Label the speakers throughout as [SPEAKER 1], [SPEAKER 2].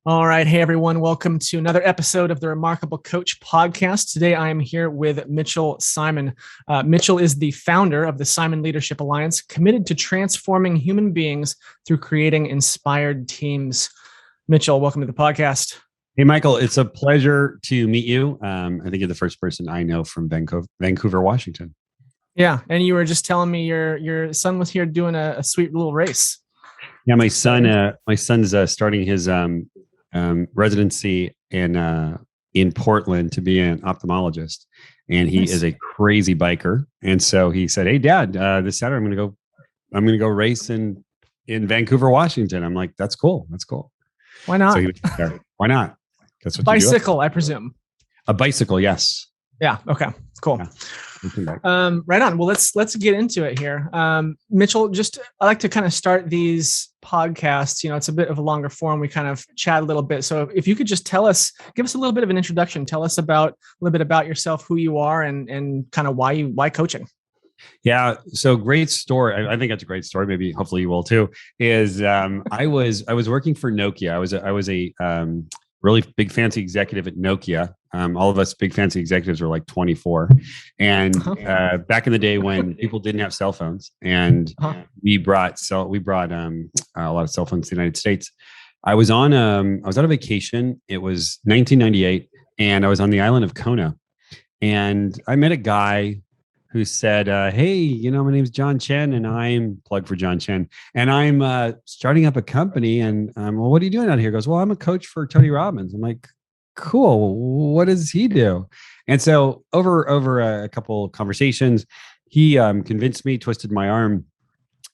[SPEAKER 1] All right. Hey, everyone. Welcome to another episode of the Remarkable Coach podcast. Today, I am here with Mitchell Simon. Mitchell is the founder of the Simon Leadership Alliance, committed to transforming human beings through creating inspired teams. Mitchell, welcome to the podcast.
[SPEAKER 2] Hey, Michael, it's a pleasure to meet you. I think you're the first person I know from Vancouver, Washington.
[SPEAKER 1] Yeah. And you were just telling me your son was here doing a sweet little race.
[SPEAKER 2] Yeah, my son's starting his residency in Portland to be an ophthalmologist, and he is a crazy biker. And so he said, "Hey, Dad, this Saturday I'm going to go race in Vancouver, Washington." I'm like, "That's cool. That's cool.
[SPEAKER 1] Why not?
[SPEAKER 2] So he was there. Why not? That's what
[SPEAKER 1] bicycle, I presume.
[SPEAKER 2] A bicycle, yes.
[SPEAKER 1] Yeah. Okay. Cool.
[SPEAKER 2] Yeah.
[SPEAKER 1] Right on. Well, let's get into it here. Mitchell, I like to kind of start these podcasts. It's a bit of a longer form. We kind of chat a little bit. So if you could just give us a little bit of an introduction. Tell us a little bit about yourself, who you are, and kind of why coaching.
[SPEAKER 2] Yeah. So great story. I think that's a great story. Maybe, hopefully you will too, is I was working for Nokia. I was a really big fancy executive at Nokia. All of us big fancy executives were like 24. And back in the day when people didn't have cell phones, and we brought a lot of cell phones to the United States. I was on a vacation. It was 1998, and I was on the island of Kona, and I met a guy who said, "Hey, my name's John Chen, and I'm plug for John Chen, and I'm starting up a company. And well, what are you doing out here?" He goes, "Well, I'm a coach for Tony Robbins." I'm like, "Cool. What does he do?" And so over a couple conversations, he convinced me, twisted my arm.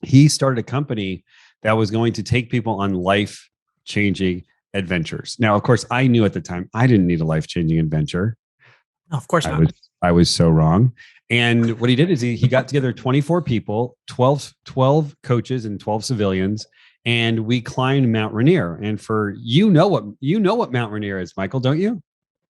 [SPEAKER 2] He started a company that was going to take people on life-changing adventures. Now, of course, I knew at the time I didn't need a life-changing adventure.
[SPEAKER 1] Of course not.
[SPEAKER 2] I was so wrong. And what he did is he got together 24 people, 12 coaches and 12 civilians, and we climbed Mount Rainier. And for you know what Mount Rainier is, Michael, don't you?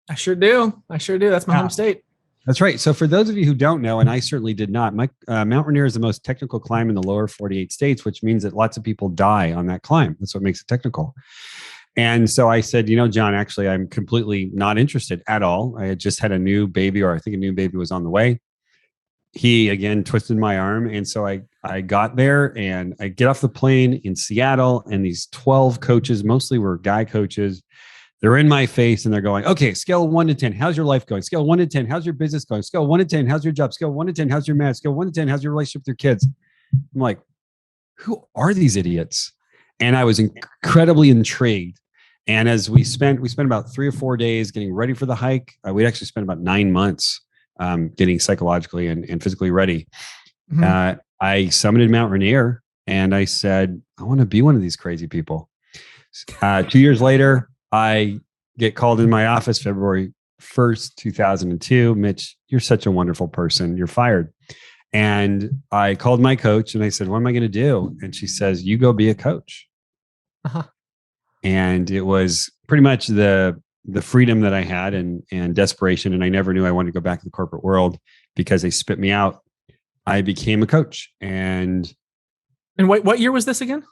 [SPEAKER 1] I sure do. That's my home state.
[SPEAKER 2] That's right. So for those of you who don't know, and I certainly did not, Mount Rainier is the most technical climb in the lower 48 states, which means that lots of people die on that climb. That's what makes it technical. And so I said, John, actually, I'm completely not interested at all. I had just had a new baby, or I think a new baby was on the way. He again twisted my arm. And so I got there, and I get off the plane in Seattle, and these 12 coaches, mostly were guy coaches. They're in my face, and they're going, "Okay, scale 1 to 10. How's your life going? Scale 1 to 10. How's your business going? Scale 1 to 10. How's your job? Scale 1 to 10. How's your math? Scale 1 to 10. How's your relationship with your kids?" I'm like, who are these idiots? And I was incredibly intrigued. And as we spent about 3 or 4 days getting ready for the hike. We'd actually spent about 9 months getting psychologically and physically ready. Mm-hmm. I summited Mount Rainier, and I said, I want to be one of these crazy people. 2 years later, I get called in my office, February 1st, 2002. "Mitch, you're such a wonderful person. You're fired." And I called my coach, and I said, "What am I going to do?" And she says, "You go be a coach." And it was pretty much the freedom that I had and desperation. And I never knew I wanted to go back to the corporate world because they spit me out. I became a coach. And
[SPEAKER 1] what year was this again?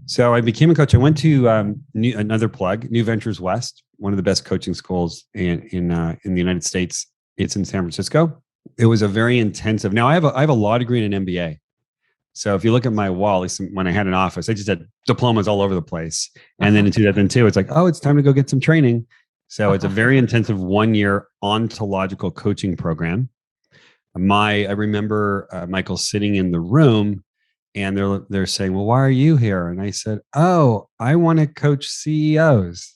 [SPEAKER 2] So I became a coach. I went to another plug, New Ventures West, one of the best coaching schools in the United States. It's in San Francisco. It was a very intensive. Now I have a law degree and an MBA. So if you look at my wall, when I had an office, I just had diplomas all over the place. And then in 2002, it's like, oh, it's time to go get some training. So it's a very intensive 1-year ontological coaching program. I remember Michael sitting in the room, and they're saying, "Well, why are you here?" And I said, "Oh, I want to coach CEOs."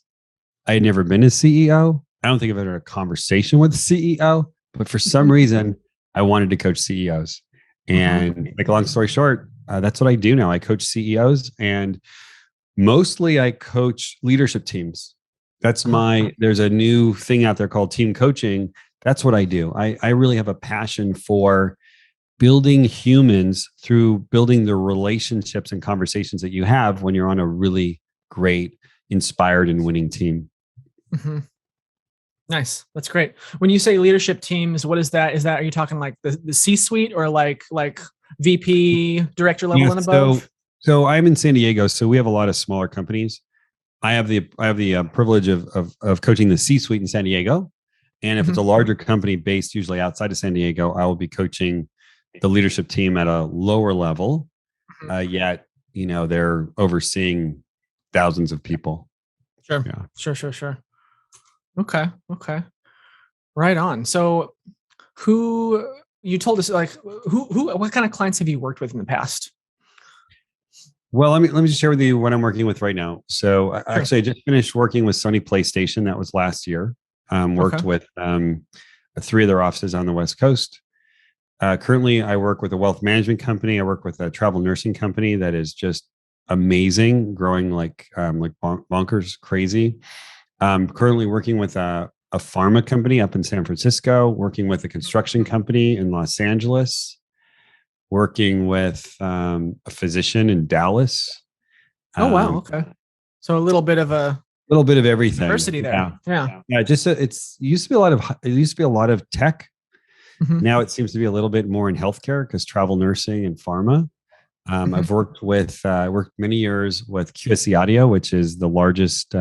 [SPEAKER 2] I had never been a CEO. I don't think I've ever had a conversation with a CEO, but for some reason, I wanted to coach CEOs. And make a long story short, that's what I do now. I coach CEOs, and mostly I coach leadership teams. There's a new thing out there called team coaching. That's what I do. I really have a passion for building humans through building the relationships and conversations that you have when you're on a really great, inspired, and winning team.
[SPEAKER 1] Mm-hmm. Nice. That's great. When you say leadership teams, what is that? Are you talking like the C-suite or like VP, director level and above?
[SPEAKER 2] So I'm in San Diego, so we have a lot of smaller companies. I have the privilege of coaching the C-suite in San Diego, and if it's a larger company based usually outside of San Diego, I will be coaching the leadership team at a lower level. Yet, they're overseeing thousands of people.
[SPEAKER 1] Sure.
[SPEAKER 2] Yeah.
[SPEAKER 1] Sure. Okay. Right on. So you told us what kind of clients have you worked with in the past?
[SPEAKER 2] Well, let me just share with you what I'm working with right now. So
[SPEAKER 1] Sure.
[SPEAKER 2] actually, I just finished working with Sony PlayStation. That was last year. Worked with 3 of their offices on the West Coast. Currently, I work with a wealth management company. I work with a travel nursing company that is just amazing, growing like bonkers, crazy. Currently working with a pharma company up in San Francisco. Working with a construction company in Los Angeles. Working with a physician in Dallas.
[SPEAKER 1] Oh, wow. Okay. So a little bit of
[SPEAKER 2] everything.
[SPEAKER 1] diversity there.
[SPEAKER 2] Yeah. Just it used to be a lot of tech. Now it seems to be a little bit more in healthcare because travel nursing and pharma. I've worked many years with QSC Audio, which is the largest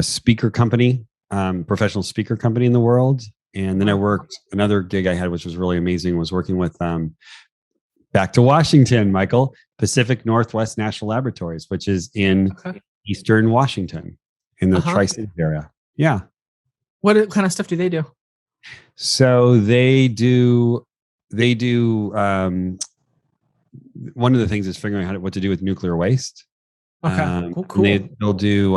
[SPEAKER 2] speaker company, professional speaker company in the world. And then another gig I had, which was really amazing, was working with back to Washington, Michael, Pacific Northwest National Laboratories, which is in Eastern Washington in the Tri-Cities area. Yeah.
[SPEAKER 1] What kind of stuff do they do?
[SPEAKER 2] So they do. One of the things is figuring out what to do with nuclear waste.
[SPEAKER 1] Okay. Cool.
[SPEAKER 2] They'll do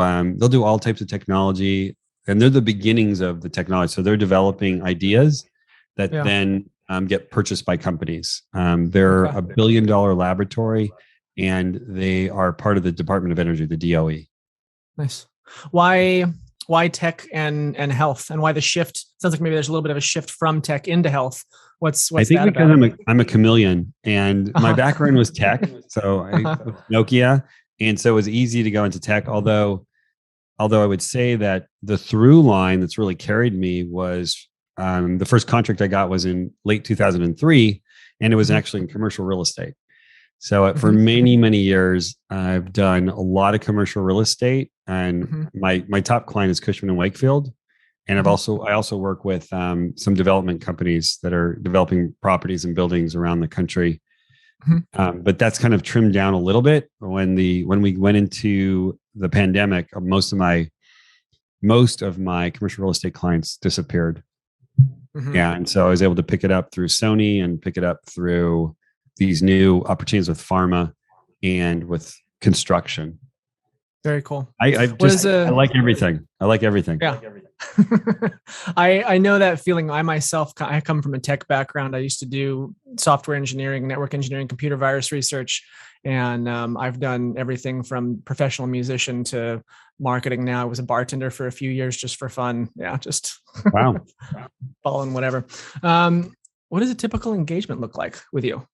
[SPEAKER 2] all types of technology, and they're the beginnings of the technology. So they're developing ideas that then get purchased by companies. They're a $1 billion laboratory, and they are part of the Department of Energy, the DOE.
[SPEAKER 1] Nice. Why tech and health, and why the shift? Sounds like maybe there's a little bit of a shift from tech into health. What's
[SPEAKER 2] I think
[SPEAKER 1] that
[SPEAKER 2] because
[SPEAKER 1] about?
[SPEAKER 2] I'm a chameleon, and my background was tech, so Nokia, and so it was easy to go into tech. Although I would say that the through line that's really carried me was the first contract I got was in late 2003, and it was actually in commercial real estate. So for many, many years, I've done a lot of commercial real estate, and my top client is Cushman and Wakefield. And I also work with some development companies that are developing properties and buildings around the country. But that's kind of trimmed down a little bit when we went into the pandemic. Most of my commercial real estate clients disappeared. Yeah, and so I was able to pick it up through Sony and pick it up through these new opportunities with pharma and with construction.
[SPEAKER 1] Very cool.
[SPEAKER 2] I like everything.
[SPEAKER 1] Yeah. I know that feeling. I come from a tech background. I used to do software engineering, network engineering, computer virus research, and I've done everything from professional musician to marketing. Now I was a bartender for a few years just for fun. Yeah, just
[SPEAKER 2] wow,
[SPEAKER 1] following whatever. What does a typical engagement look like with you?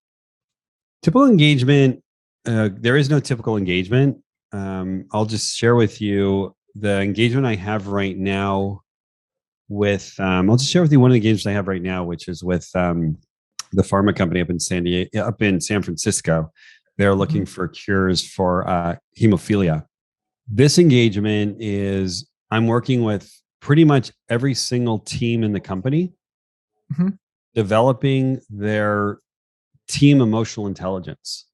[SPEAKER 2] Typical engagement. There is no typical engagement. I'll just share with you the engagement I have right now with, I'll just share with you one of the engagements I have right now, which is with the pharma company up in San Francisco. They're looking for cures for hemophilia. This engagement is, I'm working with pretty much every single team in the company, developing their team emotional intelligence.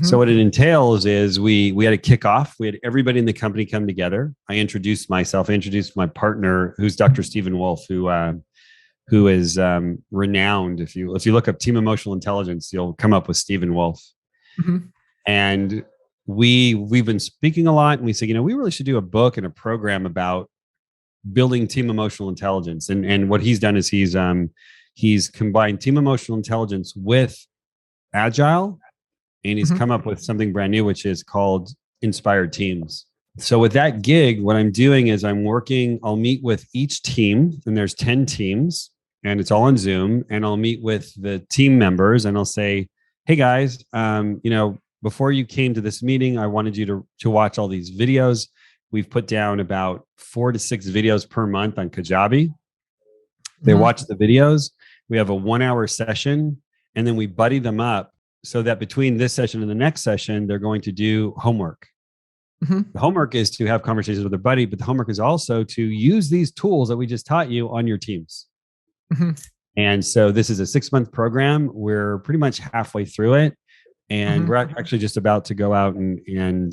[SPEAKER 2] So what it entails is we had a kickoff. We had everybody in the company come together. I introduced myself. I introduced my partner, who's Dr. Stephen Wolf, who is renowned. If you look up team emotional intelligence, you'll come up with Stephen Wolf. And we've been speaking a lot, and we said, we really should do a book and a program about building team emotional intelligence. And what he's done is he's combined team emotional intelligence with agile. And he's come up with something brand new, which is called Inspired Teams. So with that gig, what I'm doing is I'll meet with each team, and there's 10 teams, and it's all on Zoom. And I'll meet with the team members, and I'll say, hey guys, before you came to this meeting, I wanted you to watch all these videos. We've put down about 4 to 6 videos per month on Kajabi. They watch the videos. We have a 1-hour session, and then we buddy them up, so that between this session and the next session, they're going to do homework.
[SPEAKER 1] Mhm.
[SPEAKER 2] The homework is to have conversations with a buddy, but the homework is also to use these tools that we just taught you on your teams.
[SPEAKER 1] Mhm.
[SPEAKER 2] And so this is a 6-month program. We're pretty much halfway through it. And
[SPEAKER 1] Mhm.
[SPEAKER 2] we're actually just about to go out and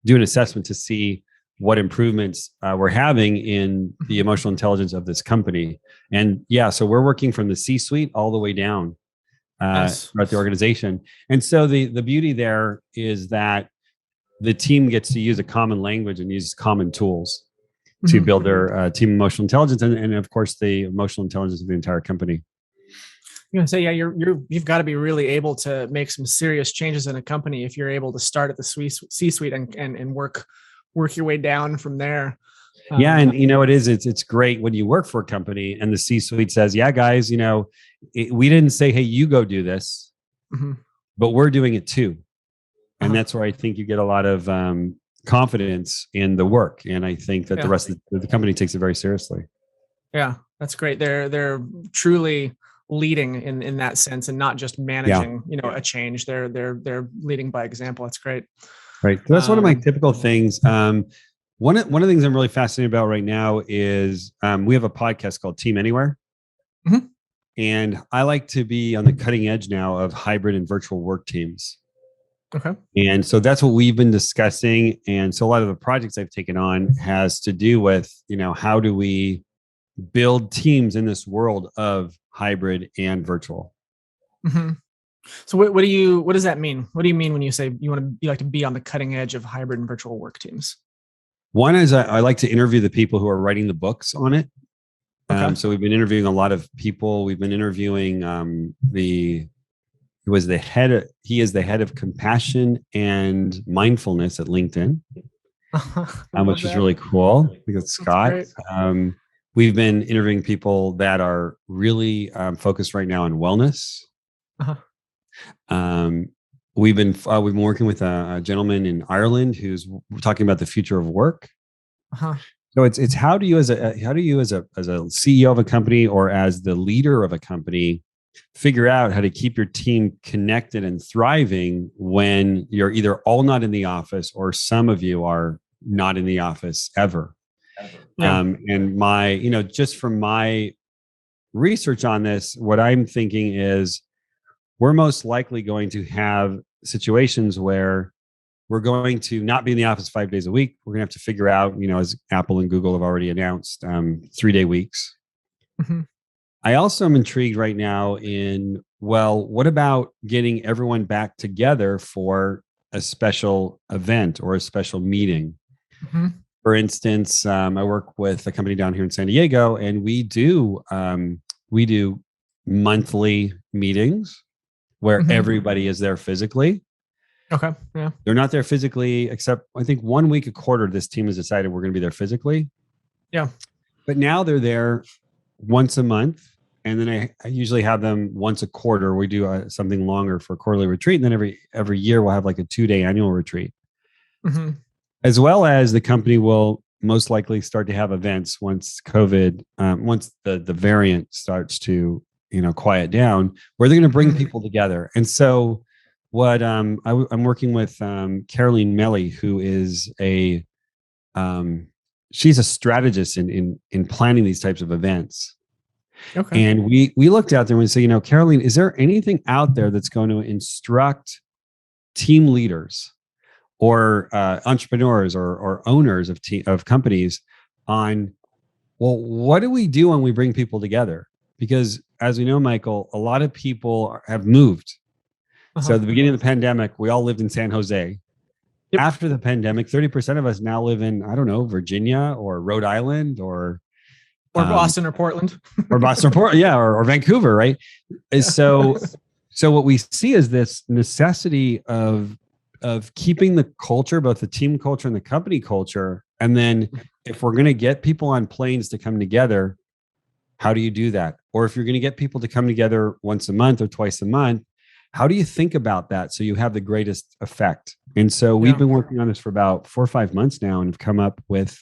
[SPEAKER 2] do an assessment to see what improvements we're having in the emotional intelligence of this company. And yeah, so we're working from the C-suite all the way down
[SPEAKER 1] Nice.
[SPEAKER 2] throughout the organization. And so the beauty there is that the team gets to use a common language and use common tools to
[SPEAKER 1] Mhm.
[SPEAKER 2] build their team emotional intelligence and of course the emotional intelligence of the entire company.
[SPEAKER 1] I'm gonna say, yeah, you've got to be really able to make some serious changes in a company if you're able to start at the C-suite and work your way down from there.
[SPEAKER 2] Yeah,
[SPEAKER 1] Um,
[SPEAKER 2] and it's great when you work for a company and the C-suite says, "Yeah, guys, we didn't say, hey, you go do this,
[SPEAKER 1] mhm.
[SPEAKER 2] but we're doing it too." And
[SPEAKER 1] Uh-huh.
[SPEAKER 2] that's where I think you get a lot of confidence in the work, and I think that the
[SPEAKER 1] Yeah,
[SPEAKER 2] rest of the company takes it very seriously.
[SPEAKER 1] yeah, that's great. They're truly leading in that sense and not just
[SPEAKER 2] Yeah,
[SPEAKER 1] managing, a change. They're leading by example. That's great.
[SPEAKER 2] right. So that's one of my
[SPEAKER 1] Um,
[SPEAKER 2] typical things. One of the things I'm really fascinated about right now is we have a podcast called Team Anywhere.
[SPEAKER 1] mhm.
[SPEAKER 2] And I like to be on the cutting edge now of hybrid and virtual work teams.
[SPEAKER 1] Okay.
[SPEAKER 2] And so that's what we've been discussing. And so a lot of the projects I've taken on has to do with, how do we build teams in this world of hybrid and virtual?
[SPEAKER 1] Mhm. So what does that mean? What do you mean when you say you like to be on the cutting edge of hybrid and virtual work teams?
[SPEAKER 2] One is I like to interview the people who are writing the books on it.
[SPEAKER 1] Okay.
[SPEAKER 2] So we've been interviewing a lot of people. We've been interviewing the he was the head of, he is the head of compassion and mindfulness at LinkedIn,
[SPEAKER 1] I love
[SPEAKER 2] which is
[SPEAKER 1] that.
[SPEAKER 2] really cool. I think it's
[SPEAKER 1] That's
[SPEAKER 2] Scott.
[SPEAKER 1] great.
[SPEAKER 2] Um, we've been interviewing people that are really focused right now on wellness.
[SPEAKER 1] Uh-huh.
[SPEAKER 2] Um, we've been working with a gentleman in Ireland who's talking about the future of work.
[SPEAKER 1] Uh-huh.
[SPEAKER 2] So it's how do you as a CEO of a company or as the leader of a company figure out how to keep your team connected and thriving when you're either all not in the office or some of you are not in the office ever.
[SPEAKER 1] Yeah.
[SPEAKER 2] And just from my research on this, what I'm thinking is we're most likely going to have situations where we're going to not be in the office 5 days a week. We're going to have to figure out, as Apple and Google have already announced, 3-day weeks.
[SPEAKER 1] Mhm.
[SPEAKER 2] I also am intrigued right now in, well, what about getting everyone back together for a special event or a special meeting?
[SPEAKER 1] Mhm.
[SPEAKER 2] For instance, I work with a company down here in San Diego, and we do monthly meetings where
[SPEAKER 1] Mhm.
[SPEAKER 2] everybody is there physically.
[SPEAKER 1] Okay. Yeah.
[SPEAKER 2] They're not there physically, except I think 1 week a quarter. This team has decided we're going to be there physically,
[SPEAKER 1] Yeah.
[SPEAKER 2] but now they're there once a month. And then I usually have them once a quarter. We do something longer for a quarterly retreat. And then every year we'll have like a 2-day annual retreat,
[SPEAKER 1] Mhm.
[SPEAKER 2] as well as the company will most likely start to have events once COVID, once the variant starts to, quiet down, where they're going to bring
[SPEAKER 1] Mhm.
[SPEAKER 2] people together. And so what I'm working with Caroline Melly, who is um, she's a strategist in planning these types of events.
[SPEAKER 1] Okay.
[SPEAKER 2] And we looked out there and we said, Caroline, is there anything out there that's going to instruct team leaders or entrepreneurs or owners of companies on, well, what do we do when we bring people together? Because as we know, Michael, a lot of people have moved. So
[SPEAKER 1] Uh-huh.
[SPEAKER 2] at the beginning of the pandemic, we all lived in San Jose.
[SPEAKER 1] Yep.
[SPEAKER 2] After the pandemic, 30% of us now live in, I don't know, Virginia or Rhode Island
[SPEAKER 1] Or
[SPEAKER 2] um,
[SPEAKER 1] Boston or Portland.
[SPEAKER 2] or Boston, yeah, or Vancouver, right? Is
[SPEAKER 1] Yeah.
[SPEAKER 2] so what we see is this necessity of keeping the culture, both the team culture and the company culture. And then if we're going to get people on planes to come together, how do you do that? Or if you're going to get people to come together once a month or twice a month, how do you think about that so you have the greatest effect? And so we've
[SPEAKER 1] Yeah.
[SPEAKER 2] been working on this for about 4 or 5 months now and have come up with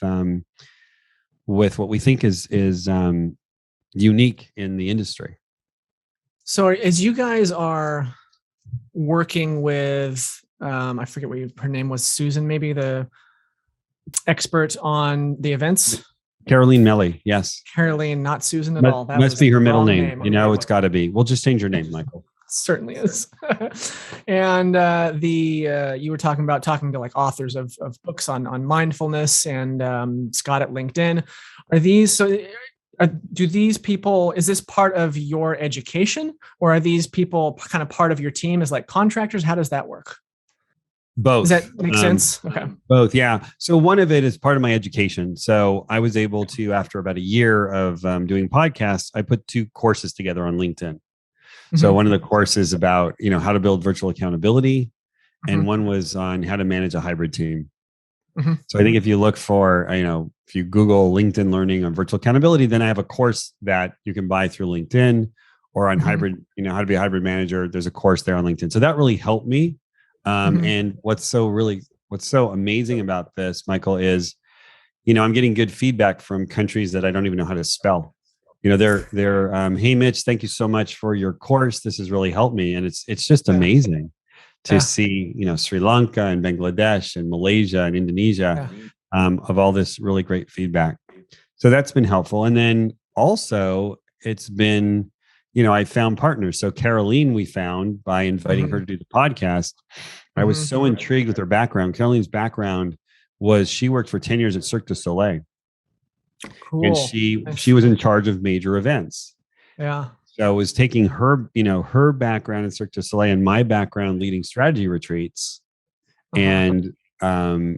[SPEAKER 2] what we think is unique in the industry.
[SPEAKER 1] So as you guys are working with, I forget what her name was, Susan, maybe expert on the events.
[SPEAKER 2] Caroline Melly. Yes.
[SPEAKER 1] Caroline, not Susan at all. That
[SPEAKER 2] Must be her middle name.
[SPEAKER 1] Okay.
[SPEAKER 2] It's got to be. We'll just change your name, Michael.
[SPEAKER 1] Certainly is. And you were talking to like authors of books on mindfulness and Scott at LinkedIn. Do these people, is this part of your education, or are these people kind of part of your team as like contractors? How does that work?
[SPEAKER 2] Both.
[SPEAKER 1] Does that make sense? Okay.
[SPEAKER 2] Both. Yeah. So one of it is part of my education. So I was able to, after about a year of doing podcasts, I put 2 courses together on LinkedIn. So one of the courses about, how to build virtual accountability, and one was on how to manage a hybrid team. So I think if you look for, if you Google LinkedIn learning on virtual accountability, then I have a course that you can buy through LinkedIn, or on hybrid, how to be a hybrid manager. There's a course there on LinkedIn. So that really helped me. And what's so amazing about this, Michael, is, I'm getting good feedback from countries that I don't even know how to spell. They're hey, Mitch, thank you so much for your course. This has really helped me. And it's just amazing to see, Sri Lanka and Bangladesh and Malaysia and Indonesia, of all this really great feedback. So that's been helpful. And then also it's been, I found partners. So Caroline, we found by inviting her to do the podcast. I was so intrigued with her background. Caroline's background was she worked for 10 years at Cirque du Soleil. Cool. And she was in charge of major events.
[SPEAKER 1] Yeah.
[SPEAKER 2] So I was taking her, her background in Cirque du Soleil and my background leading strategy retreats and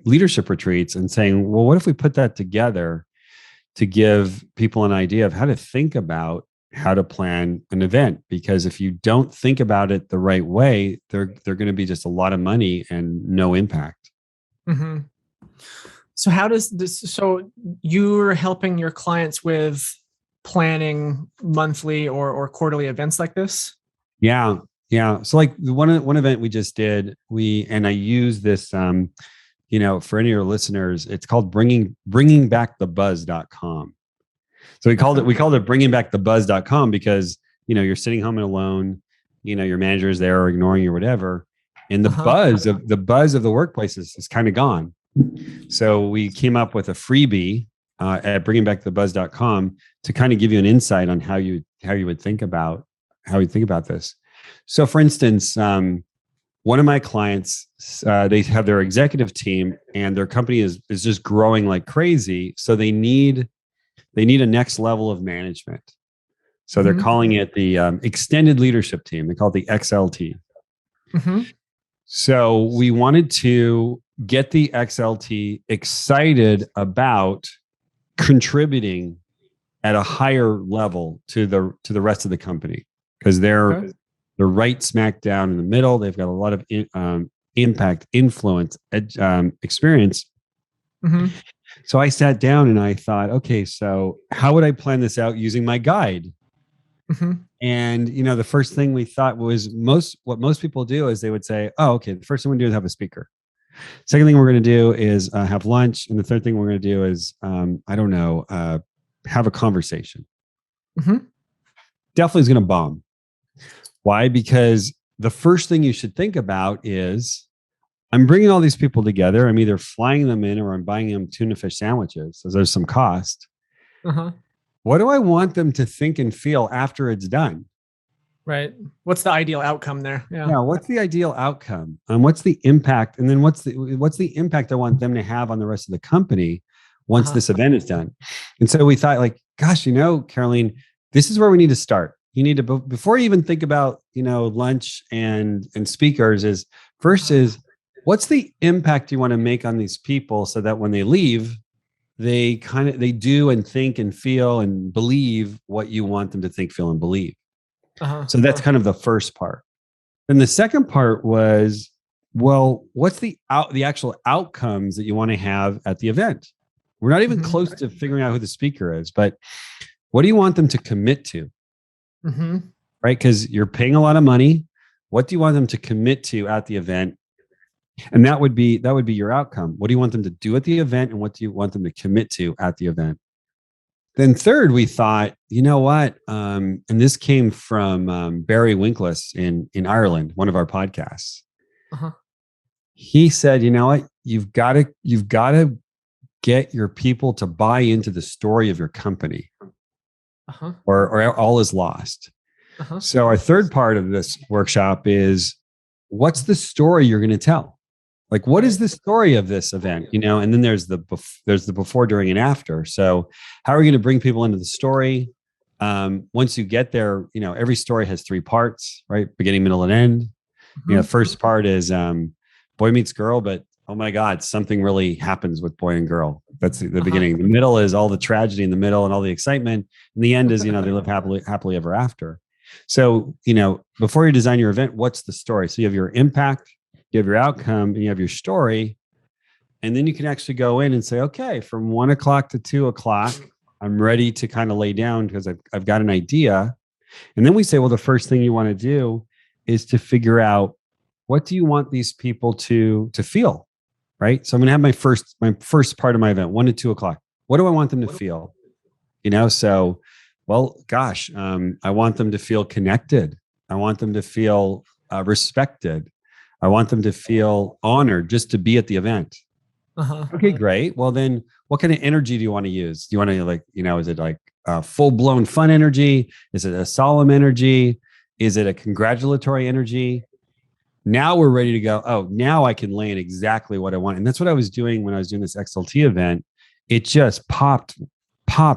[SPEAKER 2] leadership retreats, and saying, well, what if we put that together to give people an idea of how to think about how to plan an event? Because if you don't think about it the right way, they're going to be just a lot of money and no impact.
[SPEAKER 1] So how does this, so you're helping your clients with planning monthly or quarterly events like this?
[SPEAKER 2] Yeah. So like one event we just did, I use this, for any of your listeners, it's called bringingbackthebuzz.com. So we called it bringingbackthebuzz.com because, you're sitting home and alone, your manager is there or ignoring you or whatever. And the buzz of the workplace is kind of gone. So we came up with a freebie at bringingbackthebuzz.com to kind of give you an insight on how you would think about this. So for instance, one of my clients, they have their executive team and their company is just growing like crazy. So they need a next level of management. So they're calling it the extended leadership team. They call it the XLT. So we wanted to get the XLT excited about contributing at a higher level to the rest of the company, because they're right smack down in the middle. They've got a lot of impact, influence, experience. So I sat down and I thought, okay, so how would I plan this out using my guide? And, the first thing we thought was what most people do is they would say, oh, okay, the first thing we're going to do is have a speaker. Second thing we're going to do is have lunch. And the third thing we're going to do is, have a conversation. Definitely is going to bomb. Why? Because the first thing you should think about is, I'm bringing all these people together. I'm either flying them in or I'm buying them tuna fish sandwiches. So there's some cost. What do I want them to think and feel after it's done?
[SPEAKER 1] Right. What's the ideal outcome there?
[SPEAKER 2] Yeah. What's the ideal outcome? What's the impact? And then what's the impact I want them to have on the rest of the company once this event is done? And so we thought, like, gosh, Caroline, this is where we need to start. You need to, before you even think about, lunch and speakers, is what's the impact you want to make on these people so that when they leave, they do and think and feel and believe what you want them to think, feel, and believe. So that's kind of the first part. Then the second part was, well, what's the actual outcomes that you want to have at the event? We're not even close to figuring out who the speaker is, but what do you want them to commit to? Right? Because you're paying a lot of money. What do you want them to commit to at the event? And that would be your outcome. What do you want them to do at the event? And what do you want them to commit to at the event? Then third, we thought, you know what? And this came from Barry Winkles in Ireland, one of our podcasts. He said, you know what? You've got to get your people to buy into the story of your company, or all is lost. So our third part of this workshop is, what's the story you're going to tell? Like, what is the story of this event? And then there's the before, during, and after. So how are we going to bring people into the story? Once you get there, every story has three parts, right? Beginning, middle, and end. First part is boy meets girl, but oh my God, something really happens with boy and girl. That's the beginning. The middle is all the tragedy in the middle and all the excitement. And the end is, they live happily ever after. So, before you design your event, what's the story? So you have your impact, you have your outcome, and you have your story. And then you can actually go in and say, okay, from 1 o'clock to 2 o'clock, I'm ready to kind of lay down because I've got an idea. And then we say, well, the first thing you want to do is to figure out, what do you want these people to feel? Right. So I'm going to have my first part of my event, 1 to 2 o'clock. What do I want them to feel? So, well, gosh, I want them to feel connected. I want them to feel respected. I want them to feel honored just to be at the event. Okay, great. Well, then what kind of energy do you want to use? Do you want to is it like full blown fun energy? Is it a solemn energy? Is it a congratulatory energy? Now we're ready to go. Oh, now I can lay in exactly what I want. And that's what I was doing when I was doing this XLT event. It just popped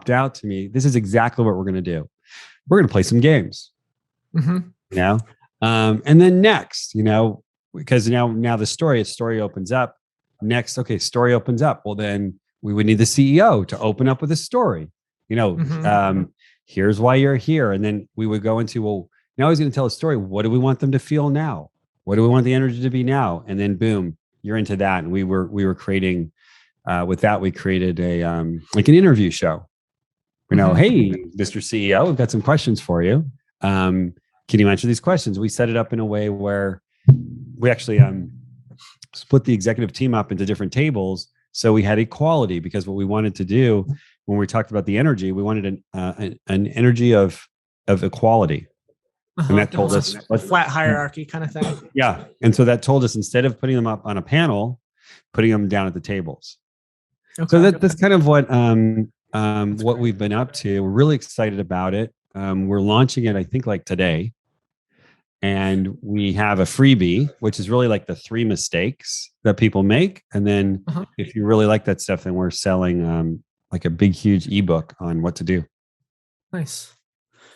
[SPEAKER 2] out to me. This is exactly what we're going to do. We're going to play some games, and then next, because now the story opens up. Next, okay, story opens up. Well, then we would need the CEO to open up with a story. Here's why you're here. And then we would go into, well, now he's going to tell a story. What do we want them to feel now? What do we want the energy to be now? And then boom, you're into that. And we were creating, with that, we created an interview show. Hey, Mr. CEO, we've got some questions for you. Can you answer these questions? We set it up in a way where we actually split the executive team up into different tables. So we had equality, because what we wanted to do when we talked about the energy, we wanted an energy of equality. And that told us
[SPEAKER 1] a flat hierarchy kind of thing.
[SPEAKER 2] Yeah. And so that told us, instead of putting them up on a panel, putting them down at the tables. Okay. So that's kind of what we've been up to. We're really excited about it. We're launching it, I think, like today. And we have a freebie, which is really like the 3 mistakes that people make. And then if you really like that stuff, then we're selling like a big, huge ebook on what to do.
[SPEAKER 1] Nice.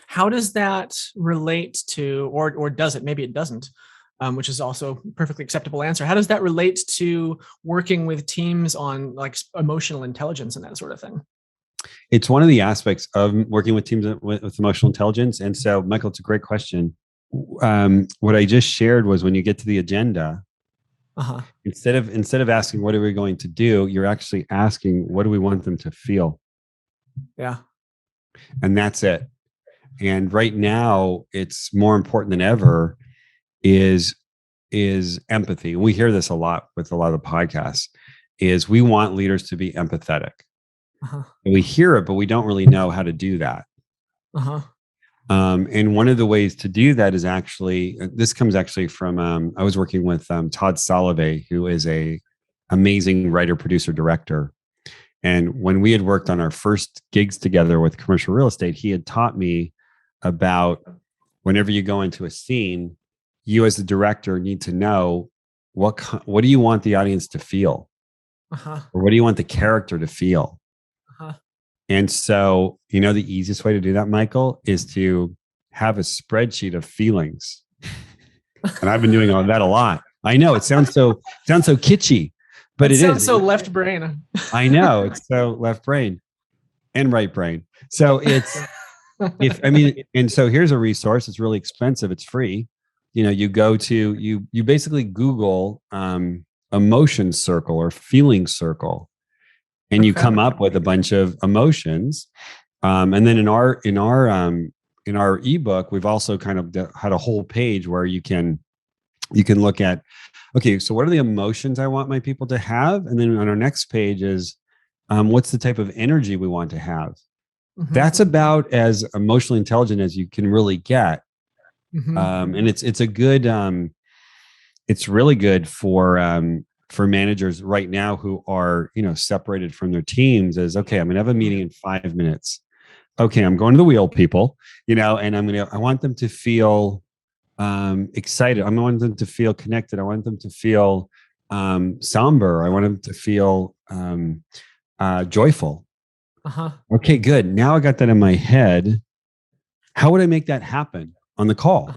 [SPEAKER 1] How does that relate to, or does it? Maybe it doesn't, which is also a perfectly acceptable answer. How does that relate to working with teams on like emotional intelligence and that sort of thing?
[SPEAKER 2] It's one of the aspects of working with teams with emotional intelligence. And so, Michael, it's a great question. What I just shared was, when you get to the agenda, instead of asking what are we going to do, you're actually asking, what do we want them to feel?
[SPEAKER 1] Yeah.
[SPEAKER 2] And that's it. And right now, it's more important than ever is empathy. And we hear this a lot with a lot of the podcasts, is we want leaders to be empathetic. And we hear it, but we don't really know how to do that. And one of the ways to do that is actually, this comes actually from, I was working with Todd Solovey, who is a amazing writer, producer, director. And when we had worked on our first gigs together with commercial real estate, he had taught me about, whenever you go into a scene, you as the director need to know what do you want the audience to feel? Or what do you want the character to feel? And so, the easiest way to do that, Michael, is to have a spreadsheet of feelings. And I've been doing all that a lot. I know it sounds so kitschy, but it
[SPEAKER 1] sounds so left brain.
[SPEAKER 2] I know, it's so left brain and right brain. So it's, and so here's a resource. It's really expensive. It's free. You go to, you basically Google emotion circle or feeling circle. And you come up with a bunch of emotions, and then in our ebook, we've also kind of had a whole page where you can look at, okay, so what are the emotions I want my people to have, and then on our next page is, what's the type of energy we want to have. That's about as emotionally intelligent as you can really get, and it's a good, it's really good for for managers right now who are, separated from their teams is, okay, I'm going to have a meeting in 5 minutes. Okay, I'm going to the wheel, people, and I want them to feel excited. I want them to feel connected. I want them to feel somber. I want them to feel joyful. Okay, good. Now I got that in my head. How would I make that happen on the call?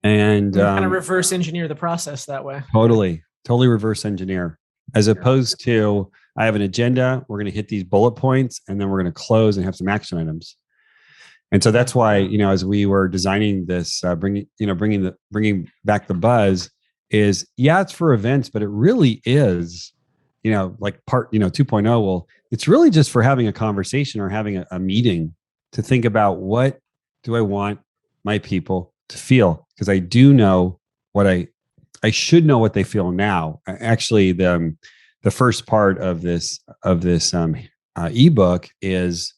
[SPEAKER 2] And
[SPEAKER 1] kind of reverse engineer the process that way.
[SPEAKER 2] Totally reverse engineer, as opposed to, I have an agenda. We're going to hit these bullet points, and then we're going to close and have some action items. And so that's why, as we were designing this, bringing back the buzz is, it's for events, but it really is, like part, 2.0. Well, it's really just for having a conversation or having a meeting to think about, what do I want my people to feel? Because I do know what I should know what they feel now. Actually, the first part of this ebook is,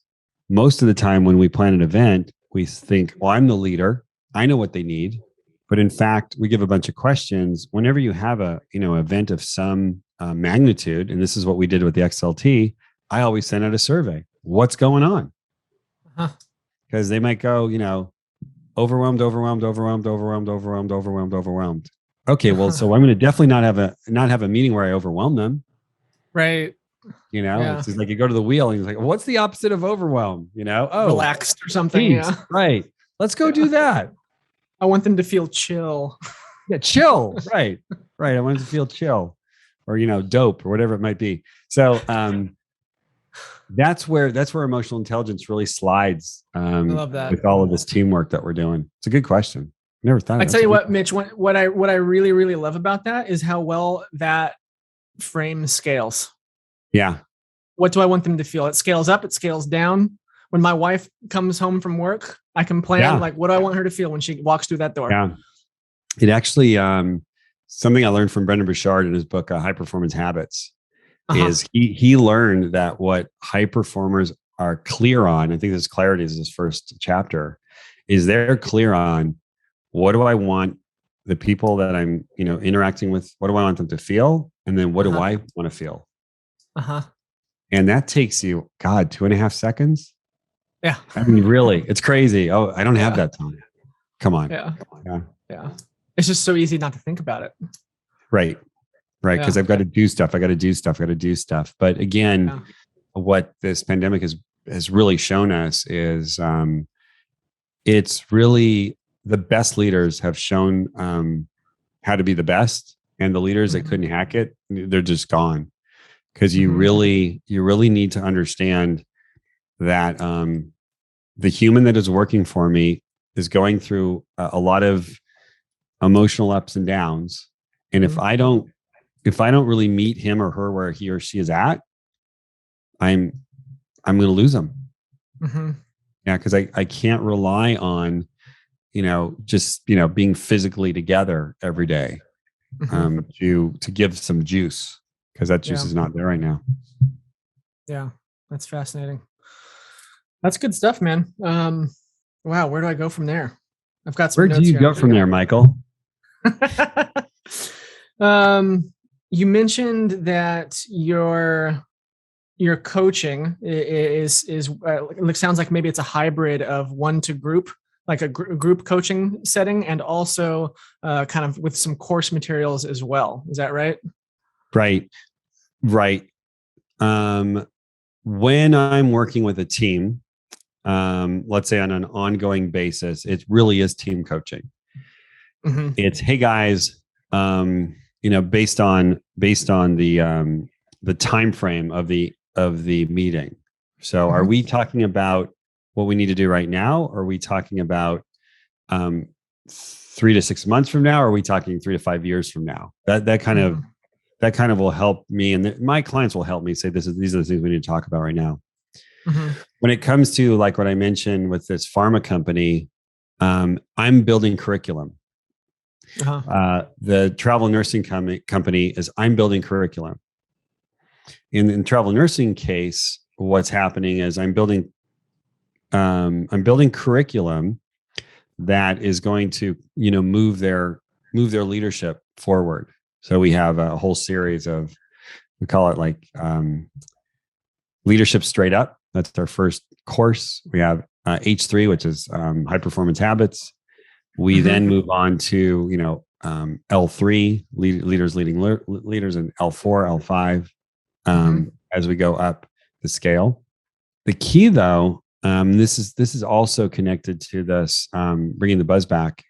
[SPEAKER 2] most of the time when we plan an event, we think, well, I'm the leader, I know what they need. But in fact, we give a bunch of questions. Whenever you have a event of some magnitude, and this is what we did with the XLT, I always send out a survey. What's going on? Because they might go, overwhelmed. Okay, well, so I'm going to definitely not have a meeting where I overwhelm them.
[SPEAKER 1] Right.
[SPEAKER 2] It's just like you go to the wheel and you're like, what's the opposite of overwhelm?
[SPEAKER 1] Relaxed or something.
[SPEAKER 2] Peace. Yeah. Right. Let's go do that.
[SPEAKER 1] I want them to feel chill.
[SPEAKER 2] Yeah, chill. Right. I want them to feel chill, or dope, or whatever it might be. So that's where emotional intelligence really slides. I love that, with all of this teamwork that we're doing. It's a good question. Never thought of it.
[SPEAKER 1] I tell you what, Mitch, what I really, really love about that is how well that frame scales.
[SPEAKER 2] Yeah.
[SPEAKER 1] What do I want them to feel? It scales up, it scales down. When my wife comes home from work, I can plan what do I want her to feel when she walks through that door?
[SPEAKER 2] Yeah. It actually, something I learned from Brendan Burchard in his book, High Performance Habits, is he learned that what high performers are clear on, I think this clarity is his first chapter, is they're clear on, what do I want the people that I'm, interacting with, what do I want them to feel? And then what do I want to feel? And that takes you, 2.5 seconds.
[SPEAKER 1] Yeah.
[SPEAKER 2] I mean, really, it's crazy. Oh, I don't have that time. Come on.
[SPEAKER 1] Yeah. It's just so easy not to think about it.
[SPEAKER 2] Right. Because I've got to do stuff. But again, what this pandemic has really shown us is, it's really, the best leaders have shown how to be the best, and the leaders that couldn't hack it, they're just gone. Because you really need to understand that the human that is working for me is going through a lot of emotional ups and downs, and if I don't really meet him or her where he or she is at, I'm going to lose them. Yeah, because I can't rely on just being physically together every day to give some juice, because that juice is not there right now.
[SPEAKER 1] Yeah, that's fascinating. That's good stuff, man. Wow, where do I go from there? I've got some. Where do
[SPEAKER 2] you go from there, Michael?
[SPEAKER 1] You mentioned that your coaching is it sounds like maybe it's a hybrid of one to group, like a group coaching setting, and also kind of with some course materials as well. Is that right?
[SPEAKER 2] Right. When I'm working with a team, let's say on an ongoing basis, it really is team coaching. It's, hey guys, based on the time frame of the meeting. So are we talking about what we need to do right now? Or are we talking about 3 to 6 months from now? Or are we talking 3 to 5 years from now? That kind of will help me, and my clients will help me say, these are the things we need to talk about right now. When it comes to, like what I mentioned with this pharma company, I'm building curriculum. The travel nursing company is, I'm building curriculum. In travel nursing case, what's happening is I'm building curriculum that is going to move their leadership forward. So we have a whole series of, we call it like Leadership Straight Up. That's our first course. We have H3, which is high performance habits. We then move on to, L3, leaders leading leaders, and L4, L5, as we go up the scale. The key, though, this is also connected to this bringing the buzz back,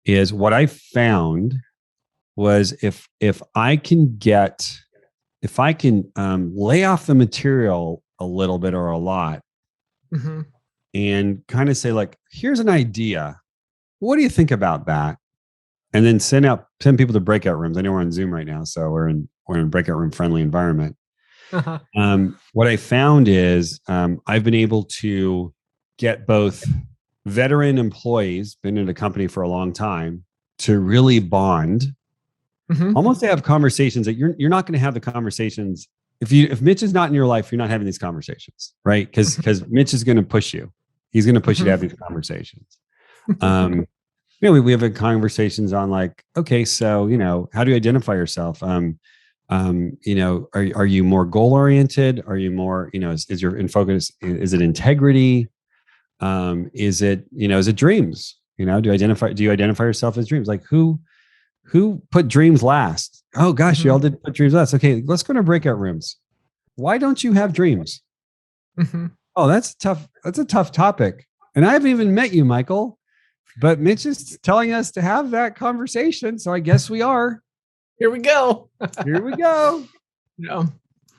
[SPEAKER 2] is what I found was if I can lay off the material a little bit or a lot, and kind of say, like, here's an idea. What do you think about that? And then send people to breakout rooms. I know we're on Zoom right now, so we're in a breakout room friendly environment. What I found is I've been able to get both veteran employees, been in a company for a long time, to really bond, almost to have conversations that you're not going to have the conversations. If Mitch is not in your life, you're not having these conversations, right? Because Mitch is going to push you. He's going to push you to have these conversations. We have conversations on, like, okay, so, how do you identify yourself? Are you more goal oriented? Are you more, is your in focus? Is it integrity? Is it dreams? Do you identify yourself as dreams? Like, who put dreams last? Oh gosh, you all did put dreams last. Okay, let's go to breakout rooms. Why don't you have dreams? Oh, that's a tough topic. And I haven't even met you, Michael, but Mitch is telling us to have that conversation. So I guess we are.
[SPEAKER 1] Here we go.
[SPEAKER 2] Here we go.
[SPEAKER 1] Yeah.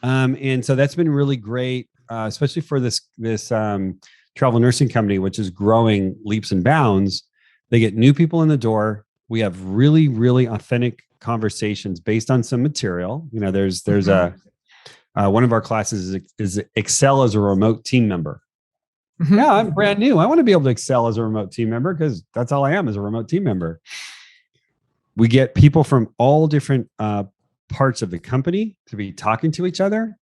[SPEAKER 2] And so that's been really great, especially for this travel nursing company, which is growing leaps and bounds. They get new people in the door. We have really, really authentic conversations based on some material. There's one of our classes is excel as a remote team member. Yeah, I'm brand new. I want to be able to excel as a remote team member, because that's all I am, as a remote team member. We get people from all different parts of the company to be talking to each other.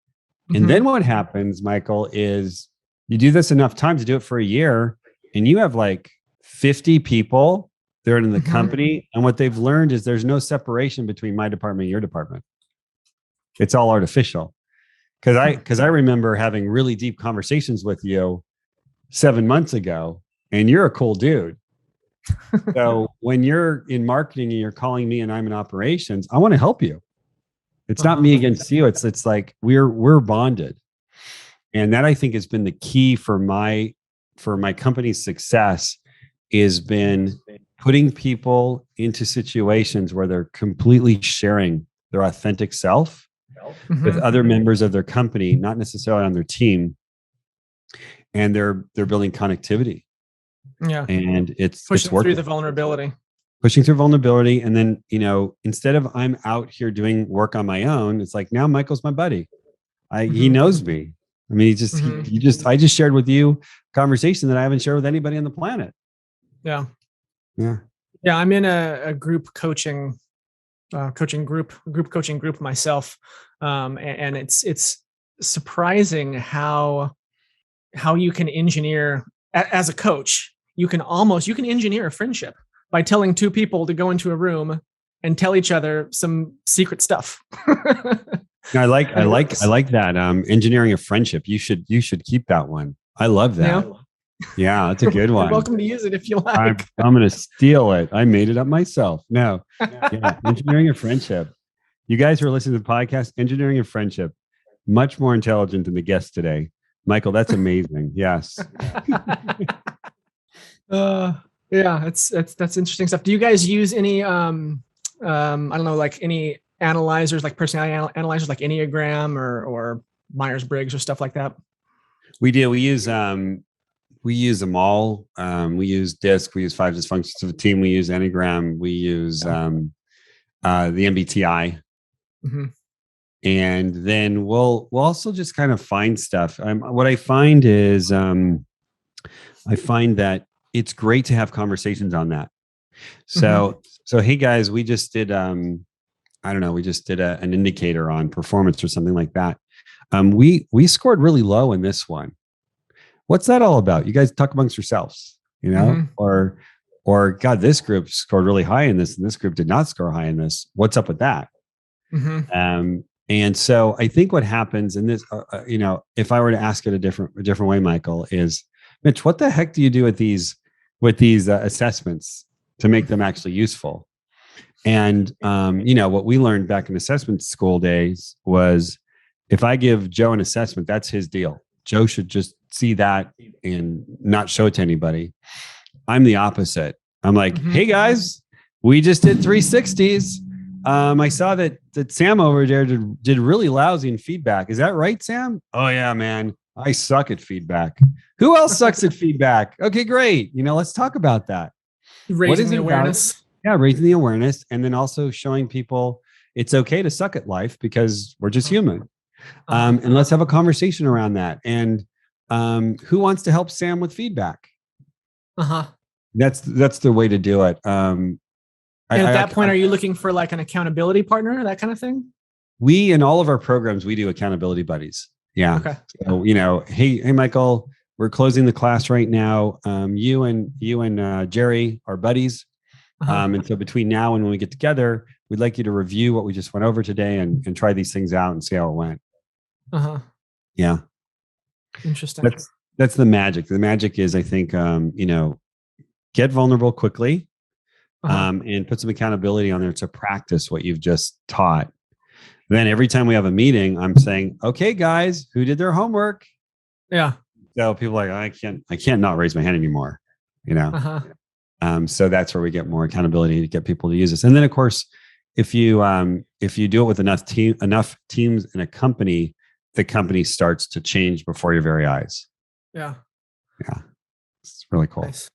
[SPEAKER 2] And then what happens, Michael, is you do this enough times, to do it for a year, and you have like 50 people that are in the company. And what they've learned is there's no separation between my department and your department. It's all artificial. Because I remember having really deep conversations with you 7 months ago, and you're a cool dude. So when you're in marketing and you're calling me and I'm in operations, I want to help you. It's not me against you. It's like we're bonded. And that, I think, has been the key for my company's success, is been putting people into situations where they're completely sharing their authentic self with other members of their company, not necessarily on their team. And they're building connectivity.
[SPEAKER 1] Yeah.
[SPEAKER 2] And it's
[SPEAKER 1] pushing
[SPEAKER 2] working
[SPEAKER 1] through the vulnerability.
[SPEAKER 2] Pushing through vulnerability. And then, instead of I'm out here doing work on my own, it's like, now Michael's my buddy. He knows me. I mean, I just shared with you a conversation that I haven't shared with anybody on the planet.
[SPEAKER 1] Yeah.
[SPEAKER 2] Yeah.
[SPEAKER 1] Yeah. I'm in a group coaching group myself. And it's surprising how you can engineer, as a coach, you can engineer a friendship by telling two people to go into a room and tell each other some secret stuff.
[SPEAKER 2] I like that. Engineering a friendship. You should keep that one. I love that. Yeah, that's a good one.
[SPEAKER 1] You're welcome to use it if you like.
[SPEAKER 2] I'm going to steal it. I made it up myself. No, yeah, engineering a friendship. You guys who are listening to the podcast, engineering a friendship, much more intelligent than the guest today. Michael, that's amazing. Yes.
[SPEAKER 1] Yeah, that's interesting stuff. Do you guys use any I don't know, like any analyzers, like personality analyzers, like Enneagram or Myers-Briggs or stuff like that?
[SPEAKER 2] We do. We use them all. We use DISC. We use 5 dysfunctions of a team. We use Enneagram. We use the MBTI. And then we'll also just kind of find stuff. What I find is I find that it's great to have conversations on that. So hey guys, we just did an indicator on performance or something like that. We scored really low in this one. What's that all about? You guys talk amongst yourselves, or Or God, this group scored really high in this, and this group did not score high in this. What's up with that? And so I think what happens in this, if I were to ask it a different way, Michael, is, Mitch, what the heck do you do with these assessments to make them actually useful? And what we learned back in assessment school days was, if I give Joe an assessment, that's his deal. Joe should just see that and not show it to anybody. I'm the opposite. I'm like, hey guys, we just did 360s. I saw that Sam over there did really lousy in feedback. Is that right, Sam? Oh yeah, man. I suck at feedback. Who else sucks at feedback? Okay, great. Let's talk about that.
[SPEAKER 1] Raising the awareness.
[SPEAKER 2] Yeah, raising the awareness, and then also showing people it's okay to suck at life because we're just human. And let's have a conversation around that. And who wants to help Sam with feedback? That's the way to do it. And
[SPEAKER 1] at that point, are you looking for like an accountability partner, that kind of thing?
[SPEAKER 2] We, in all of our programs, we do accountability buddies. Yeah. Okay. So, hey, Michael, we're closing the class right now. You and Jerry are buddies. And so between now and when we get together, we'd like you to review what we just went over today and try these things out and see how it went. Yeah.
[SPEAKER 1] Interesting.
[SPEAKER 2] That's the magic. The magic is, I think, get vulnerable quickly, and put some accountability on there to practice what you've just taught. Then every time we have a meeting, I'm saying, okay, guys, who did their homework?
[SPEAKER 1] Yeah.
[SPEAKER 2] So people are like, I can't not raise my hand anymore, So that's where we get more accountability to get people to use this. And then, of course, if you do it with enough teams in a company, the company starts to change before your very eyes.
[SPEAKER 1] Yeah.
[SPEAKER 2] It's really cool.
[SPEAKER 1] Nice.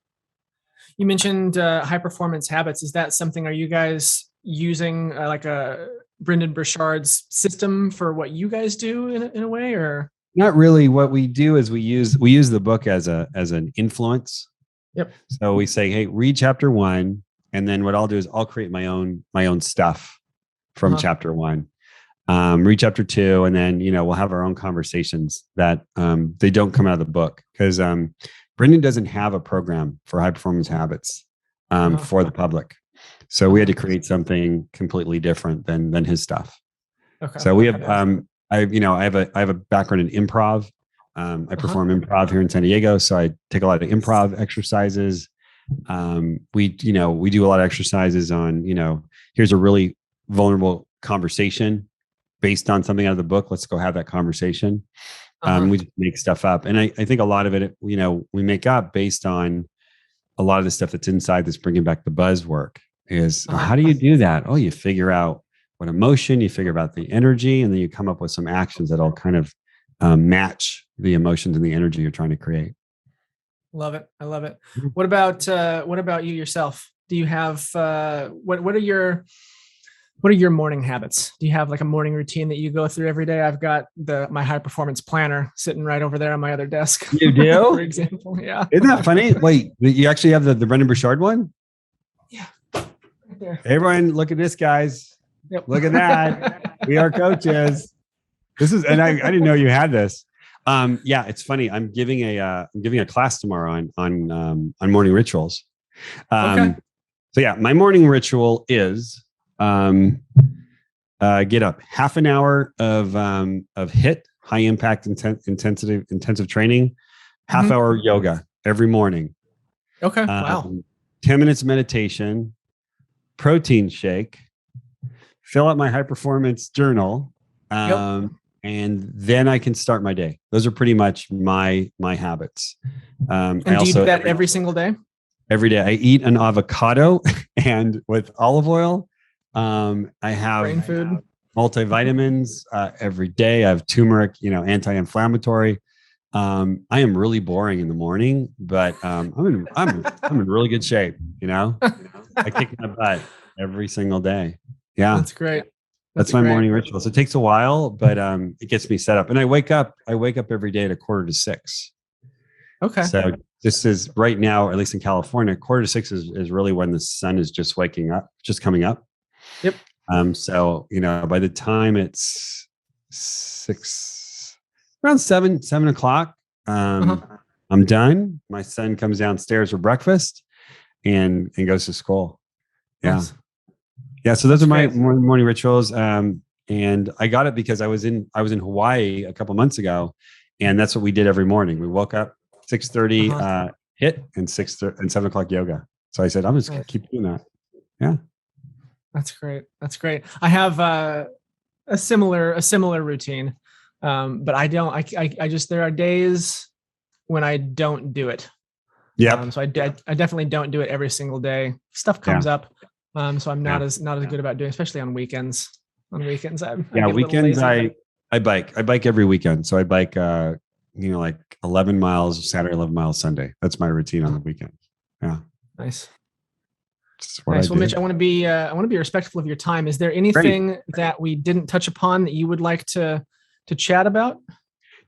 [SPEAKER 1] You mentioned high performance habits. Is that something? Are you guys using like a Brendan Burchard's system for what you guys do in a way, or
[SPEAKER 2] not really? What we do is we use the book as an influence.
[SPEAKER 1] Yep.
[SPEAKER 2] So we say, hey, read chapter 1, and then what I'll do is I'll create my own stuff from chapter 1. Read chapter 2, and then we'll have our own conversations that they don't come out of the book, because Brendan doesn't have a program for high performance habits for the public. So we had to create something completely different than his stuff. Okay. So we have I have a background in improv. I perform improv here in San Diego, so I take a lot of improv exercises. We do a lot of exercises on, here's a really vulnerable conversation based on something out of the book. Let's go have that conversation. We just make stuff up. And I think a lot of it, we make up based on a lot of the stuff that's inside this bringing back the buzz work is how do you do that? Oh, you figure out what emotion, you figure out the energy, and then you come up with some actions that'll kind of match the emotions and the energy you're trying to create.
[SPEAKER 1] Love it. I love it. What about you yourself? Do you have, what are your morning habits? Do you have like a morning routine that you go through every day? I've got my high performance planner sitting right over there on my other desk.
[SPEAKER 2] You do?
[SPEAKER 1] For example. Yeah.
[SPEAKER 2] Isn't that funny? Wait, you actually have the Brendan Burchard one?
[SPEAKER 1] Yeah. Right there.
[SPEAKER 2] Everyone, look at this, guys.
[SPEAKER 1] Yep.
[SPEAKER 2] Look at that. We are coaches. And I didn't know you had this. Yeah, it's funny. I'm giving a class tomorrow on morning rituals. So yeah, my morning ritual is get up half an hour of HIIT, high impact intensive training, half hour yoga every morning.
[SPEAKER 1] Okay. Wow.
[SPEAKER 2] 10 minutes meditation, protein shake, fill out my high performance journal. And then I can start my day. Those are pretty much my habits.
[SPEAKER 1] And do you do that every single day?
[SPEAKER 2] Every day. I eat an avocado and with olive oil. I have
[SPEAKER 1] brain food,
[SPEAKER 2] multivitamins every day. I have turmeric, anti-inflammatory. I am really boring in the morning, but I'm in really good shape. I kick my butt every single day. Yeah,
[SPEAKER 1] that's great.
[SPEAKER 2] That's my morning ritual. So it takes a while, but it gets me set up. And I wake up every day at 5:45.
[SPEAKER 1] Okay.
[SPEAKER 2] So this is right now, or at least in California, 5:45 is really when the sun is just waking up, just coming up.
[SPEAKER 1] Yep.
[SPEAKER 2] So, by the time it's around 7 o'clock, I'm done. My son comes downstairs for breakfast. and goes to school. Yeah.
[SPEAKER 1] Nice.
[SPEAKER 2] Yeah. So those are my
[SPEAKER 1] great.
[SPEAKER 2] morning rituals. And I got it because I was in Hawaii a couple months ago, and that's what we did every morning. We woke up 6:30, hit, and 7 o'clock yoga. So I said, I'm just going to keep doing that. Yeah.
[SPEAKER 1] That's great. That's great. I have a similar routine. But I just, there are days when I don't do it.
[SPEAKER 2] Yeah.
[SPEAKER 1] So I definitely don't do it every single day. Stuff comes up. So I'm not as good about doing, especially on weekends. On weekends, I get
[SPEAKER 2] weekends,
[SPEAKER 1] lazy.
[SPEAKER 2] I bike. I bike every weekend. So I bike, like 11 miles Saturday, 11 miles Sunday. That's my routine on the weekend. Yeah.
[SPEAKER 1] Nice.
[SPEAKER 2] Nice.
[SPEAKER 1] Well, Mitch, I want to be respectful of your time. Is there anything that we didn't touch upon that you would like to chat about?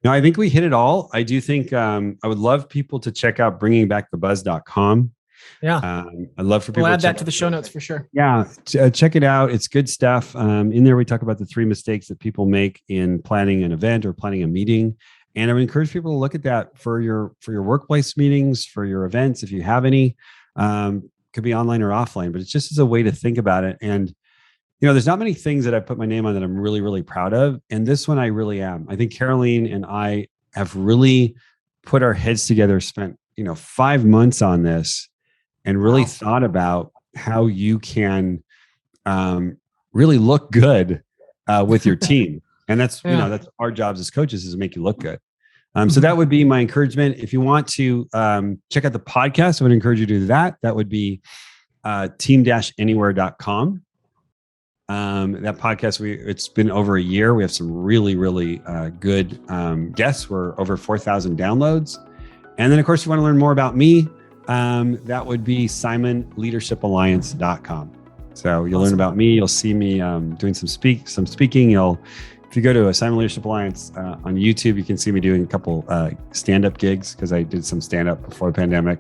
[SPEAKER 2] No, I think we hit it all. I do think I would love people to check out bringingbackthebuzz.com.
[SPEAKER 1] Yeah.
[SPEAKER 2] I'd love for people
[SPEAKER 1] to add
[SPEAKER 2] to
[SPEAKER 1] that to the show notes for sure.
[SPEAKER 2] Yeah. Check it out. It's good stuff. In there, we talk about the 3 mistakes that people make in planning an event or planning a meeting. And I would encourage people to look at that for your workplace meetings, for your events, if you have any. Could be online or offline, but it's just as a way to think about it. And there's not many things that I put my name on that I'm really, really proud of. And this one I really am. I think Caroline and I have really put our heads together, spent, 5 months on this, and really thought about how you can really look good with your team. And that's, that's our jobs as coaches, is to make you look good. So that would be my encouragement. If you want to check out the podcast, I would encourage you to do that. That would be team-anywhere.com. That podcast, it's been over a year. We have some really, really good guests. We're over 4,000 downloads. And then, of course, if you want to learn more about me, that would be simonleadershipalliance.com. So you'll learn about me. You'll see me doing some speaking. If you go to a Simon Leadership Alliance on YouTube, you can see me doing a couple stand-up gigs, because I did some stand-up before the pandemic.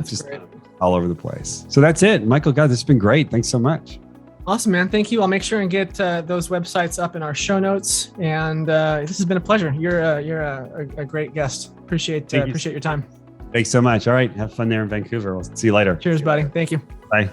[SPEAKER 2] Just great. All over the place. So that's it. Michael, God, this has been great. Thanks so much.
[SPEAKER 1] Awesome, man. Thank you. I'll make sure and get those websites up in our show notes. And this has been a pleasure. You're a great guest. Appreciate your time.
[SPEAKER 2] Thanks so much. All right. Have fun there in Vancouver. We'll see you later.
[SPEAKER 1] Cheers, buddy. Thank you.
[SPEAKER 2] Bye.